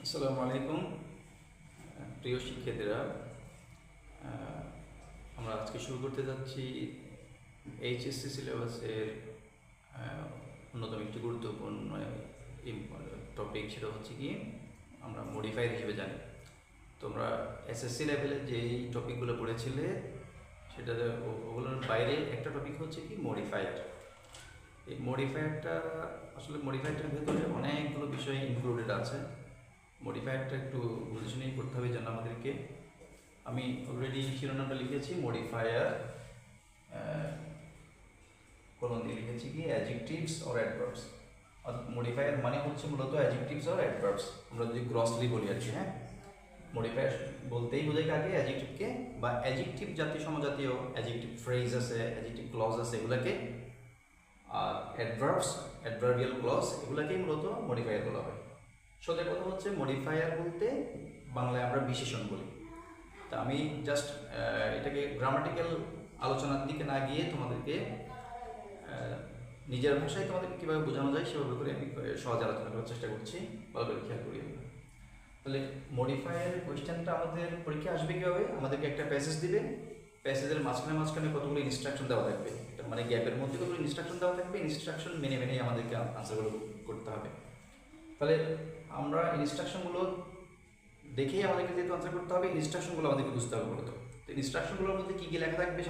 আসসালামু আলাইকুম প্রিয় শিক্ষার্থীরা। আমরা আজকে শুরু করতে যাচ্ছি এইচএসসি সিলেবাসের অন্যতম একটি গুরুত্বপূর্ণ টপিক, সেটা হচ্ছে কি আমরা মডিফায়ার হিসেবে জানি। তোমরা এসএসসি লেভেলে যেই টপিকগুলো পড়েছিলে সেটাতে ওগুলোর বাইরে একটা টপিক হচ্ছে কি মডিফায়ার। এই মডিফায়ারটা আসলে মডিফায়ারটার ভেতরে অনেকগুলো বিষয় ইনক্লুডেড আছে। মডিফায়ারটা একটু বুঝে শুনেই করতে হবে যেন আমাদেরকে। আমি অলরেডি শিরোনামটা লিখেছি মডিফায়ার, কোলন দিয়ে লিখেছি কি অ্যাডজেক্টিভস অর অ্যাডভার্বস। মডিফায়ার মানে হচ্ছে মূলত অ্যাডজেক্টিভস অর অ্যাডভার্বস, আমরা যদি গ্রসলি বলি আর কি। হ্যাঁ, মডিফায়ার বলতেই বোঝায় কাকে? অ্যাডজেক্টিভকে, বা অ্যাডজেক্টিভ জাতীয় সমজাতীয় অ্যাডজেক্টিভ ফ্রেজ আছে, অ্যাডজেক্টিভ ক্লজ আছে, এগুলোকে। আর অ্যাডভার্বস, অ্যাডভার্বিয়াল ক্লজ, এগুলোকেই মূলত মডিফায়ার বলা হয়। সোজা কথা হচ্ছে মডিফায়ার বলতে বাংলায় আমরা বিশেষণ বলি। তা আমি জাস্ট এটাকে গ্রামাটিক্যাল আলোচনার দিকে না গিয়ে তোমাদেরকে নিজের ভাষায় তোমাদেরকে কীভাবে বোঝানো যায় সেভাবে করে আমি সহজ আলোচনা করার চেষ্টা করছি। ভালো করে খেয়াল করি। তাহলে মডিফায়ারের কোয়েশ্চেনটা আমাদের পরীক্ষা আসবে কীভাবে? আমাদেরকে একটা প্যাসেজ দিবে, প্যাসেজের মাঝখানে কতগুলো ইনস্ট্রাকশন দেওয়া থাকবে, মানে গ্যাপের মধ্যে কতগুলো ইনস্ট্রাকশন দেওয়া থাকবে। ইনস্ট্রাকশন মেনে আমাদেরকে আনসারগুলো করতে হবে। তাহলে আমরা ইনস্ট্রাকশনগুলো দেখেই আমাদেরকে যেহেতু আনসার করতে হবে, ইনস্ট্রাকশনগুলো আমাদেরকে বুঝতে হবে মূলত। তো ইনস্ট্রাকশনগুলোর মধ্যে কী কী লেখা থাকবে?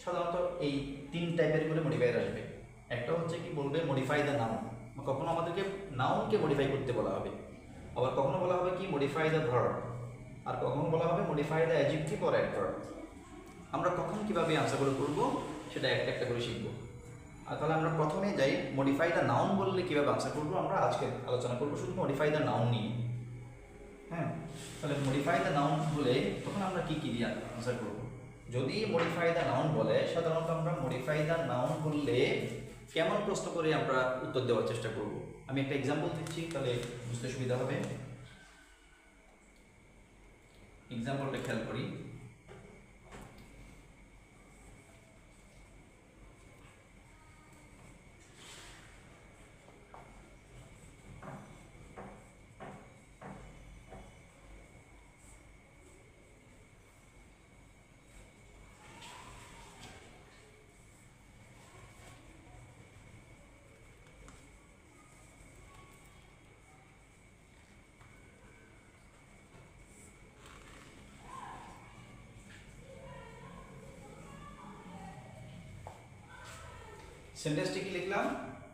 সাধারণত এই তিন টাইপের করে মডিফায়ার আসবে। একটা হচ্ছে কি বলবে মডিফাই দ্য নাউন, কখনো আমাদেরকে নাউনকে মডিফাই করতে বলা হবে, আবার কখনো বলা হবে কি মডিফাই দ্য ভার্ব, আর কখনো বলা হবে modify the adjective or adverb. আমরা কখন কীভাবে আনসারগুলো করবো সেটা একটা একটা করে শিখবো। আর তাহলে আমরা প্রথমে যাই মডিফাই দ্য নাউন বললে কীভাবে আনসার করবো। আমরা আজকে আলোচনা করবো শুধু মডিফাই দ্য নাউন নিয়ে। হ্যাঁ, তাহলে মডিফাই দ্য নাউন বলে তখন আমরা কী কী দিয়ে আনসার করবো? যদি মডিফাই দ্য নাউন বলে, সাধারণত আমরা মডিফাই দ্য নাউন বললে কেমন প্রশ্ন করে আমরা উত্তর দেওয়ার চেষ্টা করব। আমি একটা এক্সাম্পল দিচ্ছি, তাহলে বুঝতে সুবিধা হবে। এক্সাম্পলটা খেয়াল করি। সেন্টেন্সটি কি লিখলাম?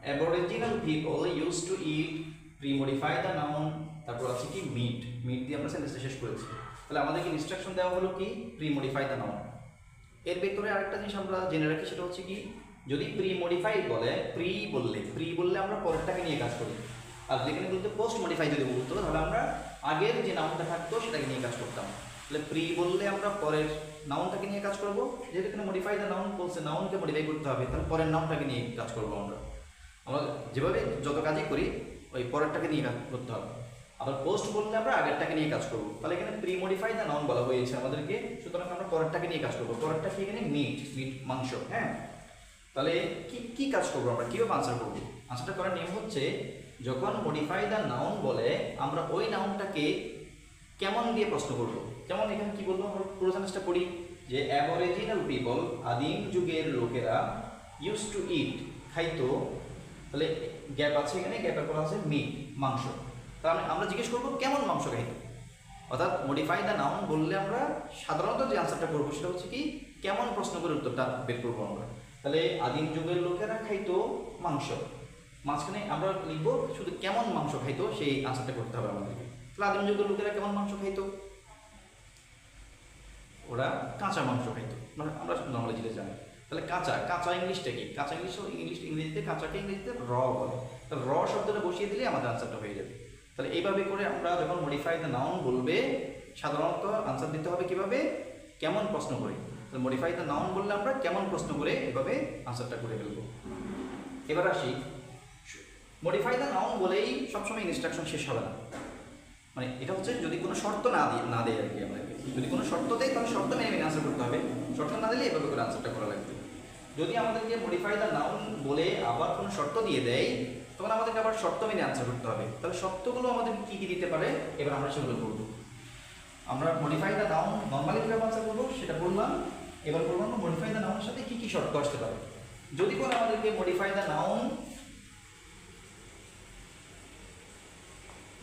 Aboriginal people use to it, pre-modify the noun, তারপর আছে কি মিট। মিট দিয়ে আমরা সেন্টেন্সটা শেষ করেছি। তাহলে আমাদেরকে ইনস্ট্রাকশন দেওয়া হলো কি প্রি-মডিফাই দ্য নাউন। এর ভেতরে আরেকটা জিনিস আমরা জেনে রাখি, সেটা হচ্ছে কি যদি প্রি-মডিফাই বলে, প্রি বললে আমরা পরেরটাকে নিয়ে কাজ করি। আর যেখানে বলতে পোস্ট মডিফাই যদি বলতো তাহলে আমরা আগের যে নাউনটা থাকতো সেটাকে নিয়ে কাজ করতাম। তাহলে প্রি বললে আমরা পরের নাউনটাকে নিয়ে কাজ করব। যেহেতু এখানে মডিফাই দ্য নাউন বলছে, নাউনকে মডিফাই করতে হবে, তাহলে পরের নাউনটাকে নিয়ে কাজ করবো। আমরা যেভাবে যত কাজই করি ওই পরেরটাকে নিয়ে কাজ করতে হবে। আবার পোস্ট বললে আমরা আগেরটাকে নিয়ে কাজ করবো। তাহলে এখানে প্রি মডিফাই দ্য নাউন বলা হয়েছে আমাদেরকে, সুতরাং আমরা পরেরটাকে নিয়ে কাজ করবো। পরেরটা কি? এখানে মিট মাংস। হ্যাঁ, তাহলে কি কাজ করবো আমরা, কীভাবে আনসার করবো? আনসারটা করার নিয়ম হচ্ছে, যখন মডিফাই দ্য নাউন বলে আমরা ওই নাউনটাকে কেমন দিয়ে প্রশ্ন করবো। যেমন এখানে কি বলবো, আমরা পুরো সেন্টেন্সটা পড়ি যে অ্যাবরিজিনাল পিপল, আদিম যুগের লোকেরা, ইউজ টু ইট, খাইতো। তাহলে গ্যাপ আছে এখানে, গ্যাপের পর আছে মিট, মাংস। তাহলে আমরা জিজ্ঞেস করবো কেমন মাংস খাইতো। অর্থাৎ মডিফাই দ্য নাউন বললে আমরা সাধারণত যে আনসারটা করবো সেটা হচ্ছে কি কেমন প্রশ্ন করে উত্তরটা বের করবো আমরা। তাহলে আদিম যুগের লোকেরা খাইতো মাংস, মাঝখানে আমরা লিখবো শুধু কেমন মাংস খাইতো, সেই আনসারটা করতে হবে আমাদেরকে। তাহলে আদিম যুগের লোকেরা কেমন মাংস খাইতো? ওরা কাঁচা মাংস খাইতো, মানে আমরা নর্মালি যেটা জানি। তাহলে কাঁচা ইংলিশটা কি? কাঁচা ইংরেজিতে কাঁচাকে ইংরেজিতে র বলে। তাহলে র শব্দটা বসিয়ে দিলে আমাদের আনসারটা হয়ে যাবে। তাহলে এইভাবে করে আমরা যখন মডিফাই দ্য নাউন বলবে সাধারণত আনসার দিতে হবে কিভাবে, কেমন প্রশ্ন করে। তো মডিফাই দ্য নাউন বললে আমরা কেমন প্রশ্ন করে এভাবে আনসারটা করে ফেলবো। এবার আসি, মডিফাই দ্য নাউন বলেই সবসময় ইনস্ট্রাকশন শেষ হবে না। মানে এটা হচ্ছে যদি কোনো শর্ত না দেয় আর কি, আমাদেরকে যদি কোনো শর্ত দেয় তাহলে শর্ত মেনে আনসার করতে হবে। শর্ত না দিলে এভাবে করে আনসারটা করা লাগবে। যদি আমাদেরকে মডিফাই দ্য নাউন বলে আবার কোনো শর্ত দিয়ে দেয় তখন আমাদেরকে আবার শর্ত মেনে আনসার করতে হবে। তাহলে শর্তগুলো আমাদের কি কি দিতে পারে এবার আমরা সেগুলো করব। আমরা মডিফাই দ্য নাউন নরমালি কিভাবে আনসার করবো সেটা বললাম। এবার বলবো আমরা মডিফাই দ্য নাউনের সাথে কি কি শর্ত আসতে পারে। যদি কোনো আমাদেরকে modify the noun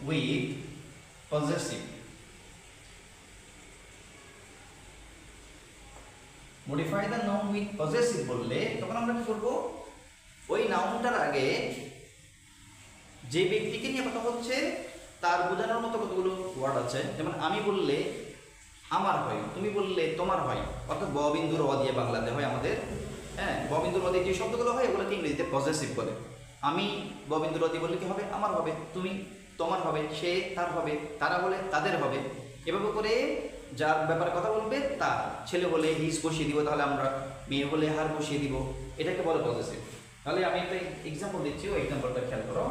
with possessive, modify the noun with possessive বললে তখন আমরা কি করবো, ওই নাউনটার আগে যে ব্যক্তিকে নিয়ে কথা হচ্ছে তার বোঝানোর মতো কতগুলো ওয়ার্ড আছে। যেমন আমি বললে আমার হয়, তুমি বললে তোমার হয়, অর্থাৎ ব বিন্দুর অ দিয়ে বাংলাতে হয় আমাদের। হ্যাঁ, ব বিন্দুর অ দিয়ে যে শব্দগুলো হয় এগুলোকে ইংরেজিতে পজেসিভ বলে। আমি ব বিন্দুর অ দিয়ে বললে কি হবে, আমার হবে, তুমি তোমার হবে, সে তার হবে, তারা বলে তাদের হবে। এভাবে করে যার ব্যাপারে কথা বলবে তার, ছেলে হলে হিজ বসিয়ে দিব, তাহলে আমরা মেয়ে হলে হার বসিয়ে দিব, এটাকে বলে পজেসিভ। তাহলে আমি একটা এক্সাম্পল দিচ্ছি, ওই এক্সাম্পলটা খেয়াল করো।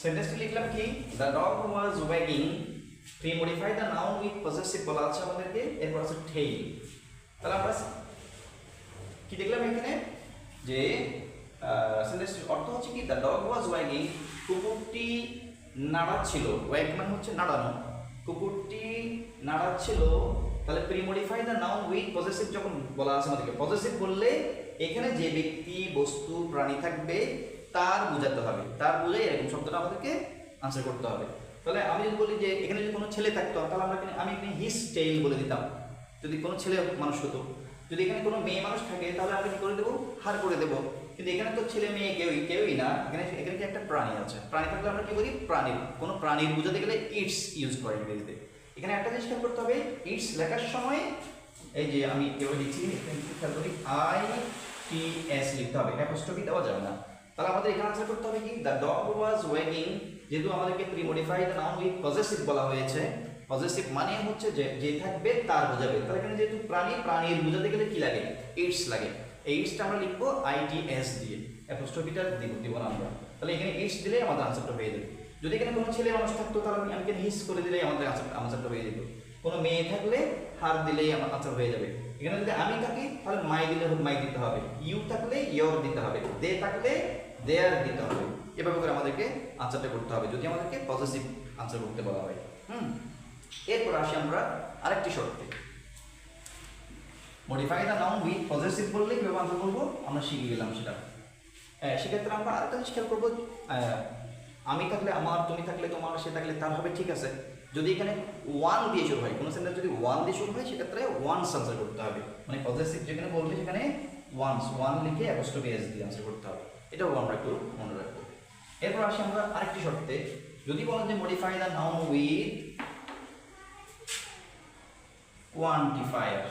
সেন্টেন্সটি লিখলাম কি, the dog was wagging, premodify the noun with possessive বলা আছে আমাদেরকে, এরপর আছে টেইল। তাহলে আমরা কি দেখলাম এখানে যে সেন্টেন্সটির অর্থ হচ্ছে কি, দ্য ডগ ওয়াজ ওয়াগিং, কুকুরটি নাড়াচ্ছিল, ওয়াগ মানে হচ্ছে নাড়ানো, কুকুরটি নাড়াচ্ছিল। তাহলে pre modify the noun with possessive যখন বলা আছে আমাদেরকে, পজেসিভ বললে এখানে যে ব্যক্তি বস্তু প্রাণী থাকবে তার বোঝাতে হবে, তার বোঝাই এরকম শব্দটা আমাদেরকে আনসার করতে হবে। তাহলে আমি যদি বলি যে এখানে যদি কোনো ছেলে থাকতো তাহলে আমি এখানে হিজ টেইল বলে দিতাম, যদি কোনো ছেলে মানুষ হতো। যদি এখানে কোনো মেয়ে মানুষ থাকে তাহলে আমরা কি করে দেবো, হার করে দেবো। কিন্তু এখানে তো ছেলে মেয়ে কেউই না, এখানে কি একটা প্রাণী আছে, প্রাণী থাকলে আমরা কি করি, কোনো প্রাণীর বোঝাতে গেলে ইটস ইউজ করি ইংরেজিতে। এখানে একটা জিনিস খেয়াল করতে হবে, ইটস লেখার সময় এই যে আমি এভাবে লিখছি, খেয়াল করি ITS লিখতে হবে, অ্যাপোস্ট্রফি দেওয়া যাবে না। তাহলে আমাদের এখানে আনসার করতে হবে কি, দ্য ডগ ওয়াজ ওয়াগিং, যেহেতু আমাদেরকে pre modify the noun with possessive বলা হয়েছে, পজেসিভ মানে হচ্ছে যে থাকবে তার বোঝাবে। তাহলে এখানে যেহেতু প্রাণীর বোঝাতে গেলে কি লাগে, ইটস লাগে। এই ইটসটা আমরা লিখবো ITS দিয়ে, অ্যাপোস্ট্রফিটা দিব না আমরা। তাহলে এখানে ইটস দিলে আমাদের আনসারটা হয়ে যাবে। যদি এখানে কোনো ছেলে মানুষ থাকতো তাহলে আমি এখানে হিস করে দিলেই আমাদের আনসারটা হয়ে যেত। কোনো মেয়ে থাকলে হার দিলেই আমার আনসার হয়ে যাবে। এখানে যদি আমি থাকি তাহলে মাই দিলে মাই দিতে হবে, ইউ থাকলে ইয়োর দিতে হবে, দে থাকলে দেয়ার দিতে হবে। এভাবে করে আমাদেরকে আনসারটা করতে হবে যদি আমাদেরকে পজিটিভ আনসার করতে বলা হয়। এরপর আসি আমরা আরেকটি শর্তে, modify the noun with positive বললে কিভাবে আনসার করবো আমরা শিখে গেলাম সেটা। সেক্ষেত্রে আমরা আরেকটা জিনিস খেয়াল করবো, আমি থাকলে আমার, তুমি থাকলে তোমার, সে থাকলে তার হবে, ঠিক আছে। যদি এখানে ওয়ান দিয়ে শুরু হয়, কোনো সেন্টেন্স যদি ওয়ান দিয়ে শুরু হয় সেক্ষেত্রে ওয়ান্স আনসার করতে হবে, মানে পজিটিভ যেখানে বলবে সেখানে ওয়ান লিখে অ্যাপোস্ট্রফি এস দিয়ে আনসার করতে হবে। এটাও আমরা একটু মনে রাখবো। এরপর আসি আমরা আরেকটি শর্তে, যদি বলেন যে modify the noun with quantifier,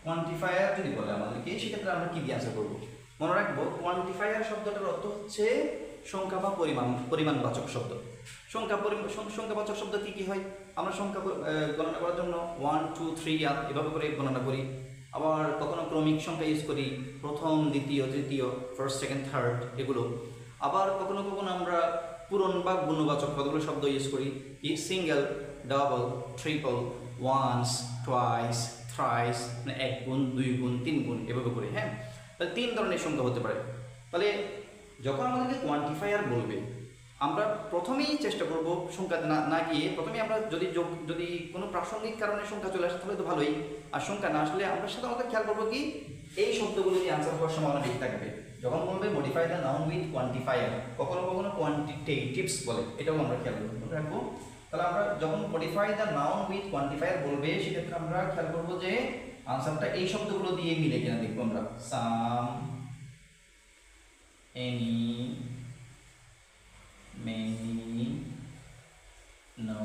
quantifier যদি বলে আমাদেরকে সেক্ষেত্রে আমরা কি দিয়ে আনসার করবো। মনে রাখবো কোয়ান্টিফায়ার শব্দটার অর্থ হচ্ছে সংখ্যা বা পরিমাণবাচক শব্দ। সংখ্যাবাচক শব্দ কি কি হয়, আমরা সংখ্যা গণনা করার জন্য 1 2 3 এভাবে করে গণনা করি। আবার কখনো ক্রমিক সংখ্যা ইউজ করি, প্রথম দ্বিতীয় তৃতীয়, ফার্স্ট সেকেন্ড থার্ড এগুলো। আবার কখনো কখনো আমরা পূরণ বা গুণবাচক কতগুলো শব্দ ইউজ করি, কি single, double, triple, once, twice, thrice, মানে 1 গুণ 2 গুণ 3 গুণ এভাবে করে। হ্যাঁ, তাহলে 3 ধরনের সংখ্যা হতে পারে। তাহলে যখন আমাদেরকে কোয়ান্টিফায়ার বলবে আমরা প্রথমেই চেষ্টা করব সংখ্যা না গিয়ে, প্রথমে আমরা যদি কোনো প্রাসঙ্গিক কারণে সংখ্যা চলে আসে তাহলে তো ভালোই, আর সংখ্যা না আসলে আমরা সাধারণত খেয়াল করবো কি এই শব্দগুলো দিয়ে আনসার হওয়ার সম্ভাবনা বেশি থাকবে। যখন বলবে modify the noun with quantifier, কখনো কখনো কোয়ান্টিটেটিভস বলে, এটাও আমরা খেয়াল রাখবো। তাহলে আমরা যখন modify the noun with quantifier বলবে সেক্ষেত্রে আমরা খেয়াল করবো যে আনসারটা এই শব্দগুলো দিয়ে মিলে কিনা দেখবো আমরা, সাম, এনি, many, no,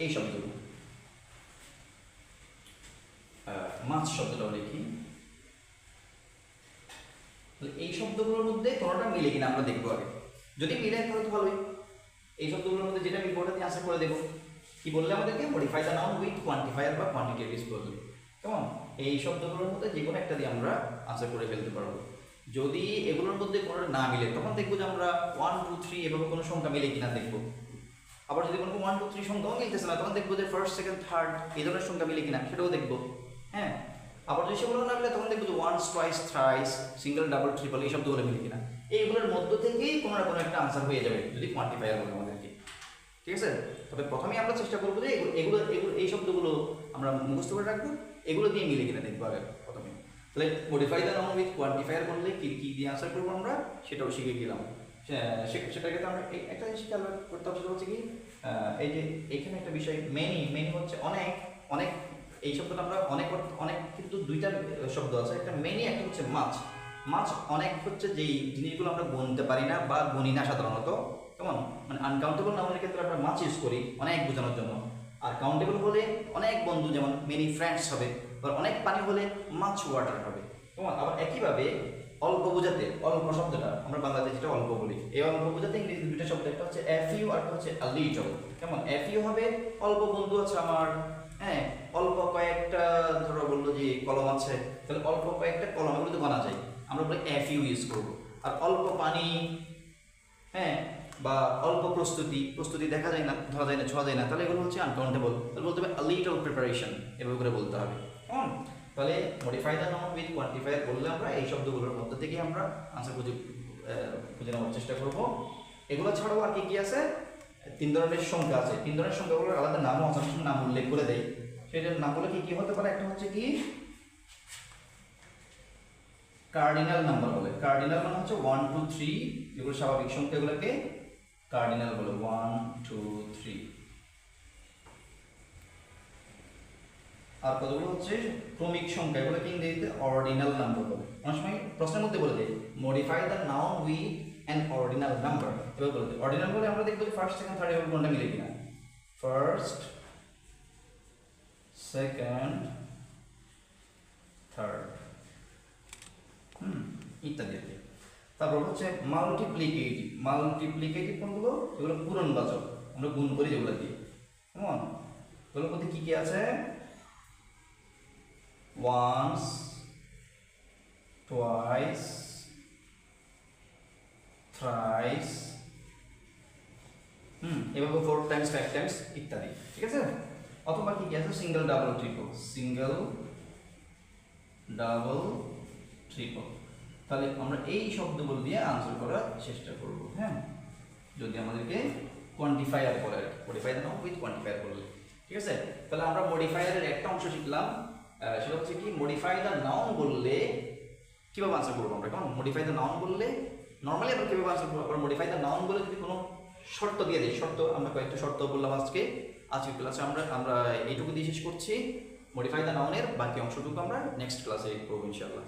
এই শব্দগুলো মাছ শব্দটাও লিখি। এই শব্দগুলোর মধ্যে কোনোটা মিলে কিনা আমরা দেখবো আগে, যদি মিলে তাহলে তো ভালোই। এই শব্দগুলোর মধ্যে যেটা মিলবে ওটা দিয়ে আনসার করে দেবো। কি বললে আমাদেরকে? Modify the noun with quantifier বা কোয়ান্টিটেটিভ বলবে। কেমন? এই শব্দগুলোর মধ্যে যে কোনো একটা দিয়ে আমরা আনসার করে ফেলতে পারবো। যদি এগুলোর মধ্যে কোনোটা না মিলে তখন দেখবো যে আমরা 1 2 3 এভাবে কোনো সংখ্যা মিলে কিনা দেখবো। আবার যদি কোনো 1 2 3 সংখ্যাও মিলতেছে না তখন দেখবো যে ফার্স্ট সেকেন্ড থার্ড এই ধরনের সংখ্যা মিলে কিনা সেটাও দেখবো। হ্যাঁ, আবার যদি সেগুলো না মিলে তখন দেখবো যে once twice thrice single double triple এই শব্দগুলো মিলে কিনা। এইগুলোর মধ্য থেকেই কোনো না কোনো একটা আনসার হয়ে যাবে যদি কোয়ান্টিফায়ার বলে আমাদেরকে। ঠিক আছে? তবে প্রথমেই আমরা চেষ্টা করবো যে এগুলো এই শব্দগুলো আমরা মুখস্থ করে রাখবো, এগুলো দিয়ে মিলে কিনা দেখবো আগে প্রথমে। তাহলে modify the noun with quantifier করলে কি কি দিয়ে আনসার করবো আমরা সেটাও শিখে গেলাম। সেটাকে তো আমরা একটা জিনিস খেয়াল করতে হবে, সেটা হচ্ছে কি এই যে এখানে একটা বিষয় মেনি হচ্ছে অনেক অনেক। এই শব্দটা আমরা অনেক কিন্তু দুইটা শব্দ আছে, একটা মেনি একটা হচ্ছে মাছ। অনেক হচ্ছে যেই জিনিসগুলো আমরা গুনতে পারি না বা গুনি না সাধারণত, কেমন মানে আনকাউন্টেবল নাউনের ক্ষেত্রে আমরা মাছ ইউজ করি অনেক বোঝানোর জন্য। আর কাউন্টেবল হলে অনেক বন্ধু যেমন মেনি ফ্রেন্ডস হবে, বা অনেক পানি হলে মাছ ওয়াটার হবে। কেমন? আবার একইভাবে অল্প বোঝাতে অল্প শব্দটা আমরা বাংলাতে যেটা অল্প বলি, এই অল্প বোঝাতে ইংরেজি দুটো শব্দ, একটা হচ্ছে a few আর একটা হচ্ছে a little। কেমন? a few হবে অল্প বন্ধু আছে আমার, হ্যাঁ, অল্প কয়েকটা ধরো বললো যে কলম আছে, তাহলে অল্প কয়েকটা কলম এগুলো তো গোনা যায়, আমরা বলি a few ইউজ করবো। আর অল্প পানি, হ্যাঁ, বা অল্প প্রস্তুতি দেখা যায় না, ধরা যায় না, ছোঁয়া যায় না, তাহলে এগুলো হচ্ছে আনকাউন্টেবল। তাহলে বলতে হবে a little preparation, এভাবে করে বলতে হবে। কেমন? তাহলে modify the noun with quantifier বললে আমরা এই শব্দগুলোর মধ্যে থেকে আমরা আনসার খুঁজে নেওয়ার চেষ্টা করব। এগুলো ছাড়াও আর কি কি আছে? 3 ধরনের সংখ্যা আছে। 3 ধরনের সংখ্যাগুলোর আলাদা নামও আছে, নাম উল্লেখ করে দেয়। সেটার নামগুলো কি কি হতে পারে? একটা হচ্ছে কি কার্ডিনাল নাম্বার বলে। কার্ডিনাল মানে হচ্ছে 1 2 3, যেগুলো স্বাভাবিক সংখ্যা এগুলোকে কার্ডিনাল বলে, 1 2 3। আর কতগুলো হচ্ছে ক্রমিক সংখ্যা, এগুলোকে ইংরেজিতে অর্ডিনাল নাম্বার বলে। অনেক সময় প্রশ্নের মধ্যে বলে দেয় modify the noun with an ordinal number, এভাবে বলে দেয়। অর্ডিনাল বলে আমরা দেখবো যে ফার্স্ট সেকেন্ড থার্ড এভাবে কোনটা মিলে কিনা, ফার্স্ট সেকেন্ড থার্ড ইত্যাদি। তারপর হচ্ছে মাল্টিপ্লিকেটিভ কোনগুলো? এগুলো পূরণবাচক, আমরা গুণ করি যেগুলো দিয়ে। কেমন? এগুলোর মধ্যে কি কি আছে? once twice thrice, এভাবে 4 times 5 times ইত্যাদি। ঠিক আছে? অথবা কি কি আছে? Single double triple. তাহলে আমরা এই শব্দগুলো দিয়ে আনসার করার চেষ্টা করব। হ্যাঁ, যদি আমাদেরকে কোয়ান্টিফায়ার বলে, modify the noun with quantifier বললে। ঠিক আছে? তাহলে আমরা মডিফায়ারের একটা অংশ শিখলাম, সেটা হচ্ছে কি মডিফাই দ্য নাউন বললে কিভাবে আনসার করবো আমরা। কেমন? মডিফাই দ্য নাউন বললে নর্মালি আমরা কিভাবে আনসার করবো, আবার মডিফাই দ্য নাউন বলে যদি কোনো শর্ত দিয়ে দিই, আমরা কয়েকটা শর্ত বললাম আজকে ক্লাসে আমরা এইটুকু দিয়ে শেষ করছি। মডিফাই দ্য নাউনের বাকি অংশটুকু আমরা নেক্সট ক্লাসে করবো ইনশাআল্লাহ।